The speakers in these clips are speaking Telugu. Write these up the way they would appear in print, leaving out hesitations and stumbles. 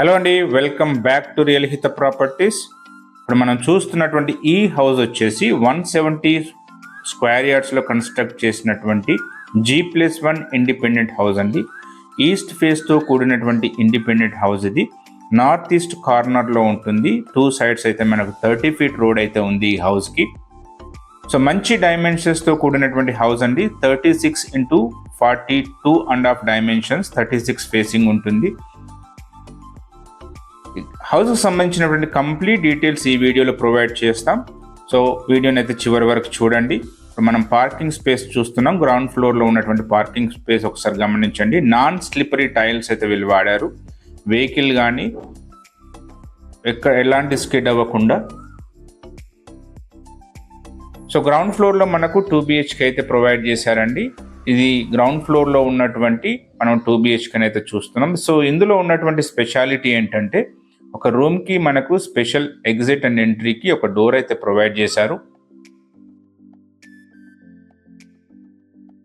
హలో అండి, welcome back to real Hitha properties. ఇప్పుడు మనం చూస్తున్నటువంటి ఈ హౌస్ వచ్చేసి 170 స్క్వేర్ యార్డ్స్లో కన్స్ట్రక్ట్ చేసినటువంటి G+1 ఇండిపెండెంట్ హౌస్ అండి. ఈస్ట్ ఫేస్తో కూడినటువంటి ఇండిపెండెంట్ హౌస్ ఇది. నార్త్ ఈస్ట్ కార్నర్లో ఉంటుంది. 2 సైడ్స్ అయితే మనకు 30 feet రోడ్ అయితే ఉంది ఈ హౌస్కి. సో మంచి డైమెన్షన్స్తో కూడినటువంటి హౌస్ అండి. 36x42.5 డైమెన్షన్స్, 36 ఫేసింగ్ ఉంటుంది. హౌస్కి సంబంధించినటువంటి కంప్లీట్ డీటెయిల్స్ ఈ వీడియోలో ప్రొవైడ్ చేస్తాం. సో వీడియోని అయితే చివరి వరకు చూడండి. మనం పార్కింగ్ స్పేస్ చూస్తున్నాం. గ్రౌండ్ ఫ్లోర్లో ఉన్నటువంటి పార్కింగ్ స్పేస్ ఒకసారి గమనించండి. నాన్ స్లిప్పరీ టైల్స్ అయితే వీళ్ళు వాడారు. వెహికల్ కానీ ఎలాంటి స్కిడ్ అవ్వకుండా. సో గ్రౌండ్ ఫ్లోర్లో మనకు 2 BHK అయితే ప్రొవైడ్ చేశారండి. ఇది గ్రౌండ్ ఫ్లోర్లో ఉన్నటువంటి మనం 2 BHK అయితే చూస్తున్నాం. సో ఇందులో ఉన్నటువంటి స్పెషాలిటీ ఏంటంటే, ఒక రూమ్కి మనకు స్పెషల్ ఎగ్జిట్ అండ్ ఎంట్రీకి ఒక డోర్ అయితే ప్రొవైడ్ చేశారు.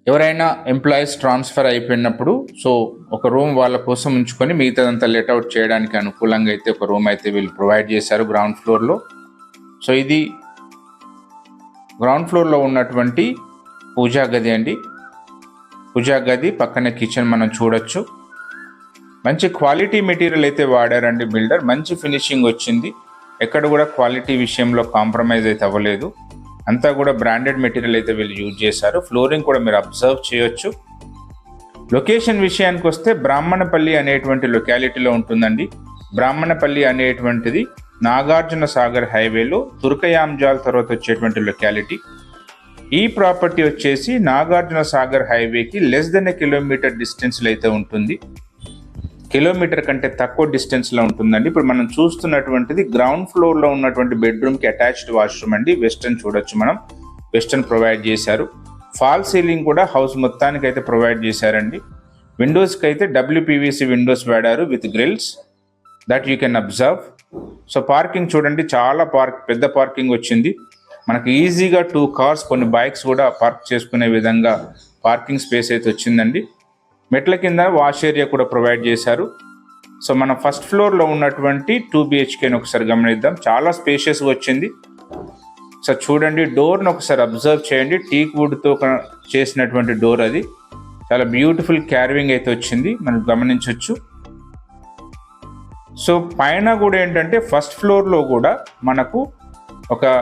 ఎవరైనా ఎంప్లాయీస్ ట్రాన్స్ఫర్ అయిపోయినప్పుడు సో ఒక రూమ్ వాళ్ళ కోసం ఉంచుకొని మిగతాదంతా లెట్అవుట్ చేయడానికి అనుకూలంగా అయితే ఒక రూమ్ అయితే వీళ్ళు ప్రొవైడ్ చేశారు గ్రౌండ్ ఫ్లోర్లో. సో ఇది గ్రౌండ్ ఫ్లోర్లో ఉన్నటువంటి పూజా గది అండి. పూజా గది పక్కనే కిచెన్ మనం చూడొచ్చు. మంచి క్వాలిటీ మెటీరియల్ అయితే వాడారండి బిల్డర్. మంచి ఫినిషింగ్ వచ్చింది. ఎక్కడ కూడా క్వాలిటీ విషయంలో కాంప్రమైజ్ అయితే అవ్వలేదు. అంతా కూడా బ్రాండెడ్ మెటీరియల్ అయితే వీళ్ళు యూజ్ చేశారు. ఫ్లోరింగ్ కూడా మీరు అబ్జర్వ్ చేయొచ్చు. లొకేషన్ విషయానికి వస్తే బ్రాహ్మణపల్లి అనేటువంటి లొకాలిటీలో ఉంటుందండి. బ్రాహ్మణపల్లి అనేటువంటిది నాగార్జున సాగర్ హైవేలో తుర్కయాంజాల్ తర్వాత వచ్చేటువంటి లొకాలిటీ. ఈ ప్రాపర్టీ వచ్చేసి నాగార్జున సాగర్ హైవేకి లెస్ దెన్ కిలోమీటర్ డిస్టెన్స్లో అయితే ఉంటుంది. కిలోమీటర్ కంటే తక్కువ డిస్టెన్స్లో ఉంటుందండి. ఇప్పుడు మనం చూస్తున్నటువంటిది గ్రౌండ్ ఫ్లోర్లో ఉన్నటువంటి బెడ్రూమ్కి అటాచ్డ్ వాష్రూమ్ అండి. వెస్టర్న్ చూడొచ్చు మనం. వెస్టర్న్ ప్రొవైడ్ చేశారు. ఫాల్ సీలింగ్ కూడా హౌస్ మొత్తానికి అయితే ప్రొవైడ్ చేశారండి. విండోస్కి అయితే WPVC విండోస్ వాడారు with grills that you can observe. So parking చూడండి, చాలా పెద్ద పార్కింగ్ వచ్చింది. మనకు ఈజీగా 2 cars కొన్ని బైక్స్ కూడా పార్క్ చేసుకునే విధంగా పార్కింగ్ స్పేస్ అయితే వచ్చిందండి. మెట్ల కింద వాష్ ఏరియా కూడా ప్రొవైడ్ చేశారు. సో మన ఫస్ట్ ఫ్లోర్లో ఉన్నటువంటి 2 BHKని ఒకసారి గమనిద్దాం. చాలా స్పేషియస్గా వచ్చింది. సో చూడండి, డోర్ని ఒకసారి అబ్జర్వ్ చేయండి. టీక్ వుడ్తో చేసినటువంటి డోర్ అది. చాలా బ్యూటిఫుల్ క్యార్వింగ్ అయితే వచ్చింది, మనం గమనించవచ్చు. సో పైన కూడా ఏంటంటే ఫస్ట్ ఫ్లోర్లో కూడా మనకు ఒక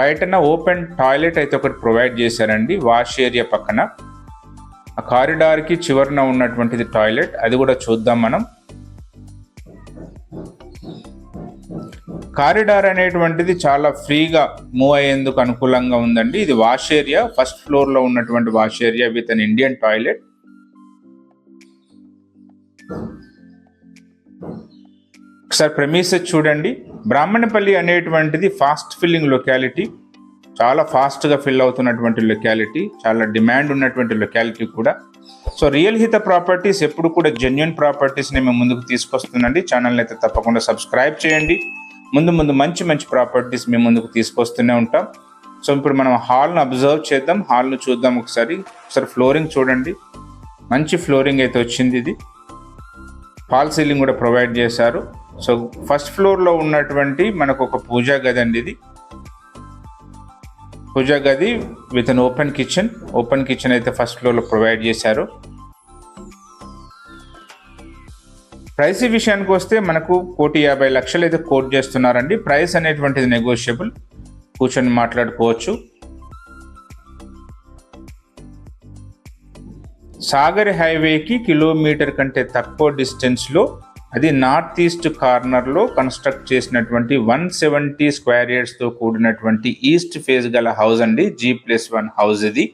బయటన ఓపెన్ టాయిలెట్ అయితే ఒకటి ప్రొవైడ్ చేశారండి. వాష్ ఏరియా పక్కన ఆ కారిడార్కి చివరన ఉన్నటువంటిది టాయిలెట్. అది కూడా చూద్దాం మనం. కారిడార్ అనేటువంటిది చాలా ఫ్రీగా మూవ్ అయ్యేందుకు అనుకూలంగా ఉందండి. ఇది వాష్ ఏరియా, ఫస్ట్ ఫ్లోర్లో ఉన్నటువంటి wash area with an Indian toilet. ఒకసారి ప్రెమిసెస్ చూడండి. బ్రాహ్మణపల్లి అనేటువంటిది ఫాస్ట్ ఫిల్లింగ్ లొకాలిటీ. చాలా ఫాస్ట్గా ఫిల్ అవుతున్నటువంటి లొకాలిటీ, చాలా డిమాండ్ ఉన్నటువంటి లొకాలిటీ కూడా. సో రియల్ హిత ప్రాపర్టీస్ ఎప్పుడు కూడా జెన్యున్ ప్రాపర్టీస్ని మేము ముందుకు తీసుకొస్తుందండి. ఛానల్ని అయితే తప్పకుండా సబ్స్క్రైబ్ చేయండి. ముందు మంచి ప్రాపర్టీస్ మేము ముందుకు తీసుకొస్తూనే ఉంటాం. సో ఇప్పుడు మనం హాల్ను అబ్జర్వ్ చేద్దాం. హాల్ను చూద్దాం ఒకసారి. ఫ్లోరింగ్ చూడండి, మంచి ఫ్లోరింగ్ అయితే వచ్చింది. ఇది ఫాల్ సీలింగ్ కూడా ప్రొవైడ్ చేశారు. సో ఫస్ట్ ఫ్లోర్లో ఉన్నటువంటి మనకు ఒక పూజా గది అండి. ఇది పూజా గది విత్ అన్ ఓపెన్ కిచెన్ అయితే ఫస్ట్ ఫ్లోర్లో ప్రొవైడ్ చేశారు. ప్రైస్ విషయానికి వస్తే మనకు 1,50,00,000 అయితే కోట్ చేస్తున్నారండి. ప్రైస్ అనేటువంటిది నెగోషియబుల్, కూర్చొని మాట్లాడుకోవచ్చు. సాగర్ హైవేకి కిలోమీటర్ కంటే తక్కువ డిస్టెన్స్లో, అది నార్త్ ఈస్ట్ కార్నర్లో కన్స్ట్రక్ట్ చేసినటువంటి 170 స్క్వేర్ యార్డ్స్తో కూడినటువంటి ఈస్ట్ ఫేస్ గల హౌస్ అండి. G+1 హౌస్ ఇది.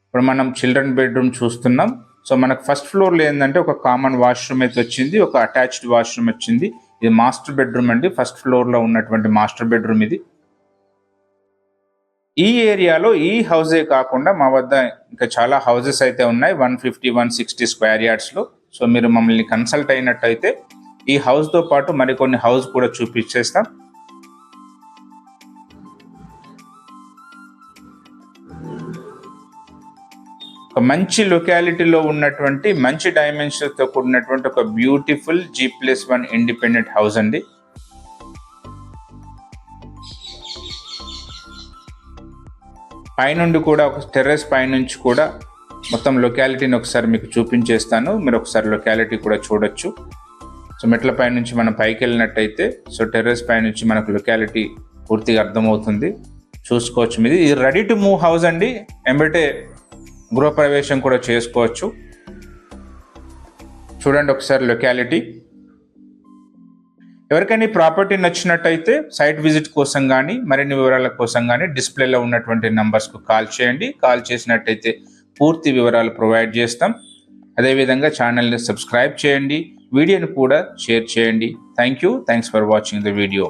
ఇప్పుడు మనం చిల్డ్రన్ బెడ్రూమ్ చూస్తున్నాం. సో మనకు ఫస్ట్ ఫ్లోర్లో ఏంటంటే ఒక కామన్ వాష్రూమ్ అయితే వచ్చింది, ఒక అటాచ్డ్ వాష్రూమ్ వచ్చింది. ఇది మాస్టర్ బెడ్రూమ్ అండి. ఫస్ట్ ఫ్లోర్లో ఉన్నటువంటి మాస్టర్ బెడ్రూమ్ ఇది. ఈ ఏరియాలో ఈ హౌసే కాకుండా మా వద్ద ఇంకా చాలా హౌసెస్ అయితే ఉన్నాయి 150, 160 స్క్వేర్ యార్డ్స్లో. సో మీరు మమ్మల్ని కన్సల్ట్ అయినట్టయితే ఈ హౌస్తో పాటు మరికొన్ని హౌస్ కూడా చూపించేస్తాం. ఒక మంచి లొకాలిటీలో ఉన్నటువంటి మంచి డైమెన్షన్స్తో కూడినటువంటి ఒక బ్యూటిఫుల్ G+1 ఇండిపెండెంట్ హౌస్ అండి. పైనుండి కూడా ఒక టెర్రస్ పైనుంచి కూడా మొత్తం లొకాలిటీని ఒకసారి మీకు చూపించేస్తాను. మీరు ఒకసారి లొకాలిటీ కూడా చూడొచ్చు. సో మెట్ల పైనుంచి మనం పైకి వెళ్ళినట్టయితే సో టెర్రస్ పైనుంచి మనకు లొకాలిటీ పూర్తిగా అర్థమవుతుంది, చూసుకోవచ్చు. ఇది రెడీ టు మూవ్ హౌస్ అండి. ఎంబటే గృహప్రవేశం కూడా చేసుకోవచ్చు. చూడండి ఒకసారి లొకాలిటీ. ఎవరికైనా ప్రాపర్టీ నచ్చినట్టయితే సైట్ విజిట్ కోసం కానీ మరిన్ని వివరాల కోసం కానీ డిస్ప్లేలో ఉన్నటువంటి నంబర్స్కు కాల్ చేయండి. కాల్ చేసినట్టయితే పూర్తి వివరాలు ప్రొవైడ్ చేస్తాం. అదేవిధంగా ఛానల్ని సబ్స్క్రైబ్ చేయండి, వీడియోని కూడా షేర్ చేయండి. Thanks for watching the video.